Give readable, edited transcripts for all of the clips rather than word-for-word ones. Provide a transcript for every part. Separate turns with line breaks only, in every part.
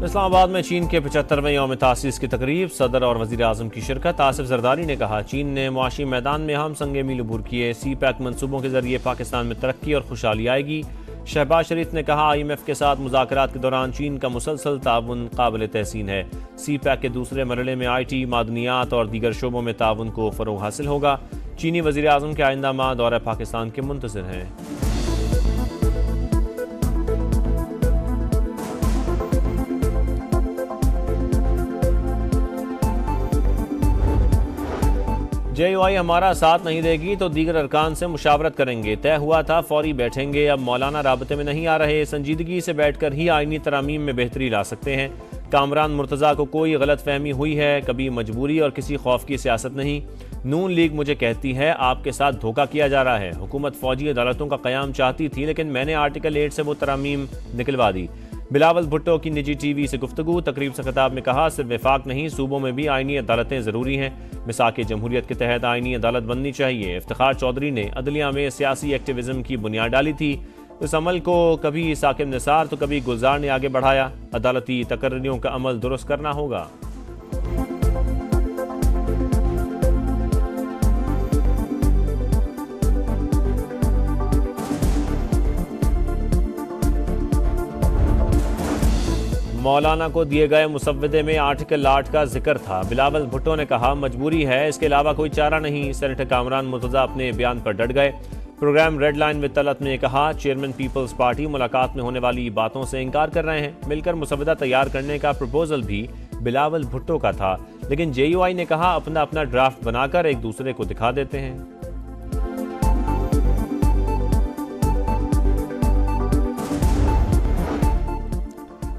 इस्लामाबाद में चीन के 75वें यौम तासीस की तकरीब, सदर और वज़ीर आज़म की शिरकत। आसिफ जरदारी ने कहा, चीन ने मुआशी मैदान में हम संगे मील अबूर किए। सी पैक मनसूबों के जरिए पाकिस्तान में तरक्की और खुशहाली आएगी। शहबाज शरीफ ने कहा, IMF के साथ मुज़ाकरात के दौरान चीन का मुसलसल ताउन काबिल तहसीन है। सी पैक के दूसरे मरहले में IT, मादनियात और दीगर शोबों में ताउन को फ़रोग़ हासिल होगा। चीनी वज़ीर आज़म के आइंदा माह दौरा पाकिस्तान के मुंतज़िर हैं। JUI हमारा साथ नहीं देगी तो दीगर अरकान से मुशावरत करेंगे। तय हुआ था फौरी बैठेंगे, अब मौलाना राबते में नहीं आ रहे। संजीदगी से बैठकर ही आईनी तरामीम में बेहतरी ला सकते हैं। कामरान मुर्तज़ा को कोई गलत फहमी हुई है, कभी मजबूरी और किसी खौफ की सियासत नहीं। नून लीग मुझे कहती है आपके साथ धोखा किया जा रहा है। हुकूमत फौजी अदालतों का क़याम चाहती थी, लेकिन मैंने आर्टिकल 8 से वो तरामीम निकलवा दी। बिलावल भुट्टो की निजी TV से गुफ्तगू। तकरीब से खिताब में कहा, सिर्फ वफाक नहीं, सूबों में भी आईनी अदालतें ज़रूरी हैं। मिसाक जमहूरियत के तहत आईनी अदालत बननी चाहिए। इफ्तिखार चौधरी ने अदलिया में सियासी एक्टिविज़म की बुनियाद डाली थी। इस अमल को कभी साकिब निसार तो कभी गुलजार ने आगे बढ़ाया। अदालती तकर्रियों का अमल दुरुस्त करना होगा। मौलाना को दिए गए मुसव्वदे में आर्टिकल 8 का जिक्र था। बिलावल भुट्टो ने कहा, मजबूरी है, इसके अलावा कोई चारा नहीं। सेनेटर कामरान मुर्तज़ा अपने बयान पर डट गए। Programme red line with Talat ने कहा, चेयरमैन पीपल्स पार्टी मुलाकात में होने वाली बातों से इनकार कर रहे हैं। मिलकर मुसव्वदा तैयार करने का प्रपोजल भी बिलावल भुट्टो का था, लेकिन JUI ने कहा अपना अपना ड्राफ्ट बनाकर एक दूसरे को दिखा देते हैं।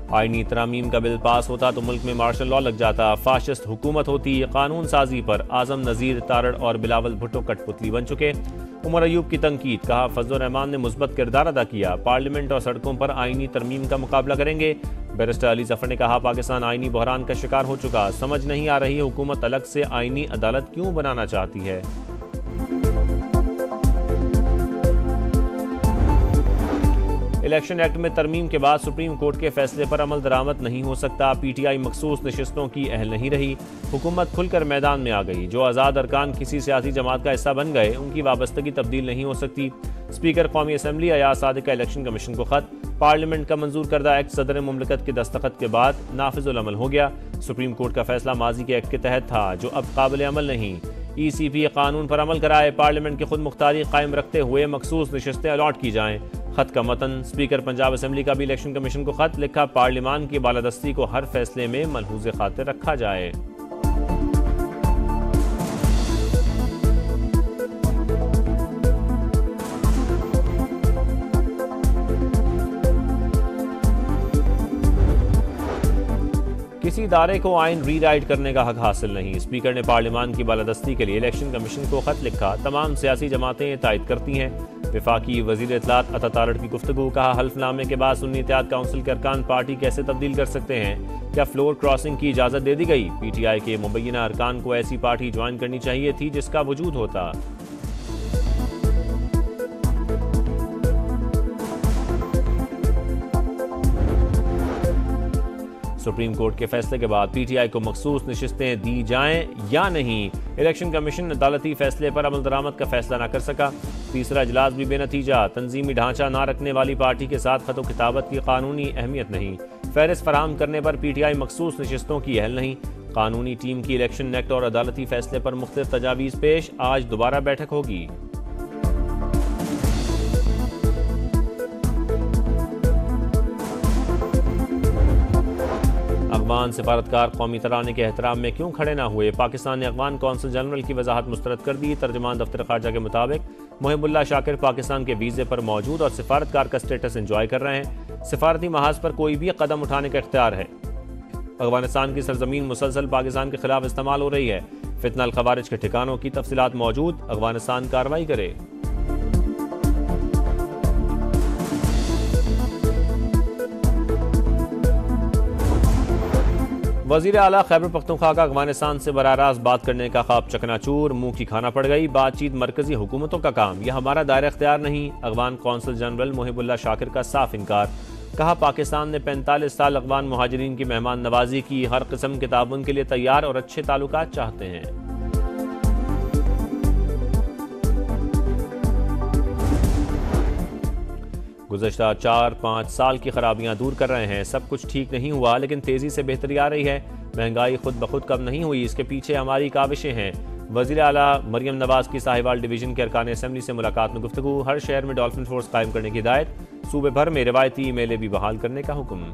आईनी तरामीम का बिल पास होता तो मुल्क में मार्शल लॉ लग जाता। फाशिस्ट हुकूमत होती। कानून साजी पर आजम नज़ीर, तारड़ और बिलावल भुट्टो कठपुतली बन चुके। उमर अयूब की तनकीद। कहा, फजल रहमान ने मुस्बत किरदार अदा किया। पार्लियामेंट और सड़कों पर आईनी तरमीम का मुकाबला करेंगे। बैरिस्टर अली जफर ने कहा, पाकिस्तान आईनी बहरान का शिकार हो चुका। समझ नहीं आ रही हुकूमत अलग से आईनी अदालत क्यों बनाना चाहती है। इलेक्शन एक्ट में तरमीम के बाद सुप्रीम कोर्ट के फैसले पर अमल दरामद नहीं हो सकता। PTI मखसूस नशिस्तों की अहल नहीं रही। हुकूमत खुलकर मैदान में आ गई। जो आज़ाद अरकान किसी सियासी जमात का हिस्सा बन गए, उनकी वाबस्तगी तब्दील नहीं हो सकती। स्पीकर कौमी असम्बली अयाज सादिक का इलेक्शन कमीशन को खत। पार्लियामेंट का मंजूर करदा एक्ट सदर मुमलिकत के दस्तखत के बाद नाफिजुल अमल हो गया। सुप्रीम कोर्ट का फैसला माजी के एक्ट के तहत था, जो अब काबिल अमल नहीं। ECP कानून पर अमल कराए। पार्लियामेंट की खुद मुख्तारी कायम रखते हुए मखसूस नशिस्तें अलॉट की जाएं। खत का मतन। स्पीकर पंजाब असम्बली का भी इलेक्शन कमीशन को खत लिखा, पार्लियामान की बालादस्ती को हर फैसले में मलहूज़े खातिर रखा जाए। किसी इदारे को आइन रीराइट करने का हक हासिल नहीं। स्पीकर ने पार्लियामान की बालादस्ती के लिए इलेक्शन कमीशन को खत लिखा। तमाम सियासी जमातें तायद करती हैं। वफाकी वज़ीर इत्तलात अता तारड़ की गुफ्तगू। कहा, हल्फनामे के बाद सुन्नी इत्तेहाद काउंसिल के अरकान पार्टी कैसे तब्दील कर सकते हैं। क्या फ्लोर क्रॉसिंग की इजाज़त दे दी गई। PTI के मुबैना अरकान को ऐसी पार्टी ज्वाइन करनी चाहिए थी जिसका वजूद होता। सुप्रीम कोर्ट के फैसले के बाद PTI को मखसूस नशिस्तें दी जाएं या नहीं। इलेक्शन कमीशन अदालती फैसले पर अमल दरामद का फैसला न कर सका। तीसरा इजलास भी बेनतीजा। तंजीमी ढांचा ना रखने वाली पार्टी के साथ खतो किताबत की कानूनी अहमियत नहीं। फहरिस्त फराहम करने पर PTI मखसूस नशिस्तों की अहल नहीं। कानूनी टीम की इलेक्शन एक्ट और अदालती फैसले पर मुख्तलिफ तजावीज़ पेश। आज दोबारा बैठक होगी। अफगान सिफारतकार कौमी तराने के एहतराम में क्यों खड़े ना हुए। पाकिस्तान ने अफगान कौंसल जनरल की वजाहत मुस्तरद कर दी। तर्जमान दफ्तर खारजा के मुताबिक मुहिबुल्लाह शाकिर पाकिस्तान के वीज़े पर मौजूद और सिफारतकार का स्टेटस एंजॉय कर रहे हैं। सिफारती महाज पर कोई भी कदम उठाने का इख्तियार है। अफगानिस्तान की सरजमीन मुसलसल पाकिस्तान के खिलाफ इस्तेमाल हो रही है। फितना अल खवारिज के ठिकानों की तफसीलात मौजूद। अफगानिस्तान कार्रवाई करे। वज़ीर आला खैबर पख्तूनख्वा का अफगानिस्तान से बराह बात करने का ख्वाब चकनाचूर। मुंह की खाना पड़ गई। बातचीत मरकजी हुकूमतों का काम, यह हमारा दायरा इख्तियार नहीं। अफगान कौंसल जनरल मुहिबुल्लाह शाकिर का साफ इनकार। कहा पाकिस्तान ने 45 साल अफगान मुहाजिरीन की मेहमान नवाजी की, हर किस्म के ताउन के लिए तैयार और अच्छे ताल्लुकात चाहते हैं। गुज़श्ता 4-5 साल की खराबियां दूर कर रहे हैं। सब कुछ ठीक नहीं हुआ लेकिन तेजी से बेहतरी आ रही है। महंगाई खुद ब खुद कम नहीं हुई, इसके पीछे हमारी काविशें हैं। वज़ीर आला मरियम नवाज की साहिवाल डिवीजन के अरकान असेंबली से मुलाकात में गुफ्तगू। हर शहर में डॉल्फिन फोर्स कायम करने की हिदायत। सूबे भर में रिवायती मेले भी बहाल करने का हुक्म।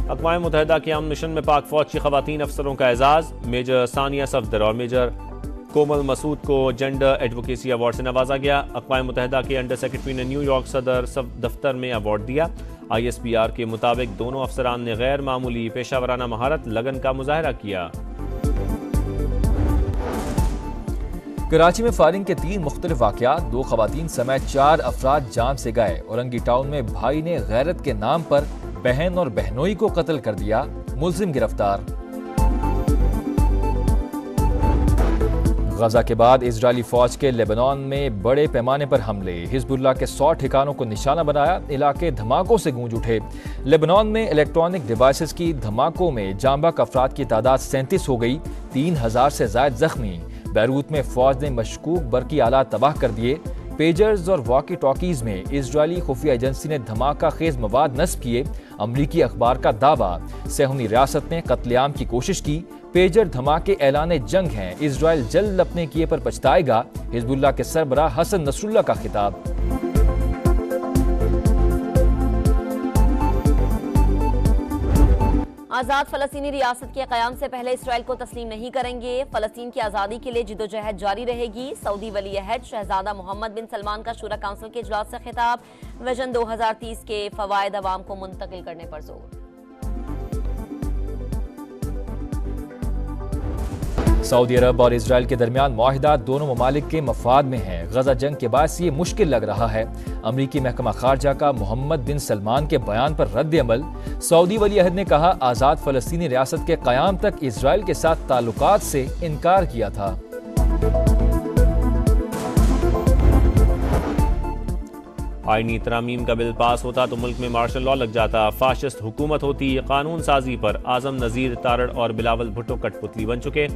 अक़वाम मुत्तहिदा के अमन मिशन में पाक फौज की खवातीन अफसरों का एजाज। मेजर सानिया सफदर और मेजर कोमल मसूद को जेंडर एडवोकेसी अवार्ड से नवाजा गया। अक़वाम मुत्तहिदा के अंडर सेक्रेटरी ने न्यूयॉर्क सदर दफ्तर में अवार्ड दिया। ISPR के मुताबिक दोनों अफसरान ने गैर मामूली पेशावराना महारत लगन का मुजाहरा किया।
कराची में फायरिंग के 3 मुख्तलिफ वाक़यात, 2 खवातीन समेत 4 अफराद जान से गए। औरंगी टाउन में भाई ने गैरत के नाम पर बहन और बहनोई को कत्ल कर दिया, मुलजिम गिरफ्तार। गजा के बाद इजरायली फौज के लेबनान में बड़े पैमाने पर हमले, हिजबुल्लाह के 100 ठिकानों को निशाना बनाया, इलाके धमाकों से गूंज उठे। लेबनान में इलेक्ट्रॉनिक डिवाइसेस की धमाकों में जांबाक अफराद की तादाद 37 हो गई, 3000 से ज्यादा जख्मी। बैरूत में फौज ने मशकूक बरकी आलात तबाह कर दिए। पेजर्स और वॉकी टॉकीज में इजरायली खुफिया एजेंसी ने धमाका खेज मवाद नस्ब किए। अमरीकी अखबार का दावा, सेहूनी रियासत ने कत्लेआम की कोशिश की। पेजर धमाके ऐलान जंग हैं, इजराइल जल्द अपने किए पर पछताएगा। हिजबुल्लाह के सरबराह हसन नसरुल्लाह का खिताब।
आज़ाद फ़लस्तीनी रियासत के क़याम से पहले इसराइल को तस्लीम नहीं करेंगे। फ़लस्तीन की आज़ादी के लिए जिद्दोजहद जारी रहेगी। सऊदी वली अहद शहजादा मोहम्मद बिन सलमान का शूरा काउंसिल के इजलास से खिताब। विजन 2030 के फ़वायद अवाम को मुंतकिल करने पर जोर।
सऊदी अरब और इजराइल के दरमियान मुआहिदा दोनों ममालिक के मफाद में है। गजा जंग के बाद ये मुश्किल लग रहा है। अमरीकी महकमा खारजा का मोहम्मद बिन सलमान के बयान पर रद्द अमल। सऊदी वली अहद ने कहा, आज़ाद फ़लस्तीनी रियासत के क़याम तक इजराइल के साथ ताल्लुकात से इनकार किया था।
आईनी तरामीम का बिल पास होता तो मुल्क में मार्शल लॉ लग जाता। फाशिस्ट हुकूमत होती। कानून साजी पर आजम नज़ीर तारड़ और बिलावल भुट्टो कठपुतली बन चुके।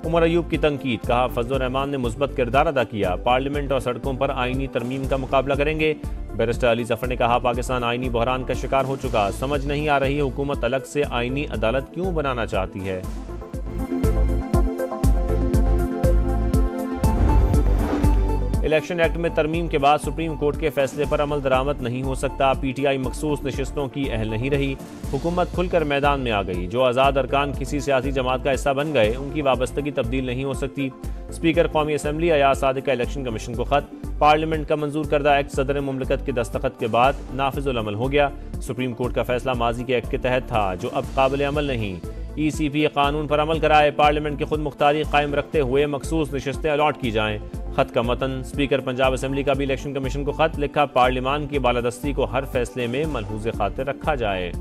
उमर अयूब की तनकीद, कहा फजल रहमान ने मुस्बत किरदार अदा किया। पार्लियामेंट और सड़कों पर आईनी तरमीम का मुकाबला करेंगे। बैरिस्टर अली जफर ने कहा, पाकिस्तान आईनी बहरान का शिकार हो चुका। समझ नहीं आ रही हुकूमत अलग से आईनी अदालत क्यों बनाना चाहती है। इलेक्शन एक्ट में तरमीम के बाद सुप्रीम कोर्ट के फैसले पर अमल दरामद नहीं हो सकता। PTI मखसूस नशिस्तों की अहल नहीं रही। हुकूमत खुलकर मैदान में आ गई। जो आज़ाद अरकान किसी सियासी जमात का हिस्सा बन गए, उनकी वाबस्तगी तब्दील नहीं हो सकती। स्पीकर कौमी असम्बली अयाज सादिक का इलेक्शन कमीशन को खत। पार्लियामेंट का मंजूर करदा एक्ट सदर मुमलिकत के दस्तखत के बाद नाफिजुल अमल हो गया। सुप्रीम कोर्ट का फैसला माजी के एक्ट के तहत था, जो अब काबिल अमल नहीं। ECP कानून पर अमल कराए। पार्लियामेंट की खुद मुख्तारी कायम रखते हुए मखसूस नशिस्तें अलॉट की जाएं। खत का मतन, स्पीकर पंजाब असम्बली का भी इलेक्शन कमीशन को खत लिखा। पार्लियामान की बालादस्ती को हर फैसले में मलहूज़ खातिर रखा जाए।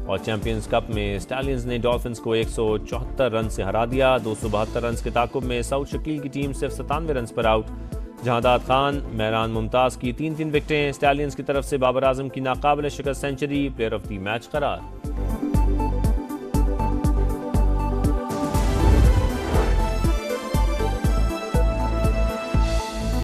और चैंपियंस कप में स्टैलियंस ने डॉल्फिन्स को 174 रन से हरा दिया। 272 रन के ताकुब में सऊद शकील की टीम सिर्फ 97 रन पर आउट। जहादात खान, मेहरान मुमताज़ की 3-3 विकेटें। स्टैलियंस की तरफ से बाबर आजम की नाकाबिल शिकस्त century. Player of the match करार।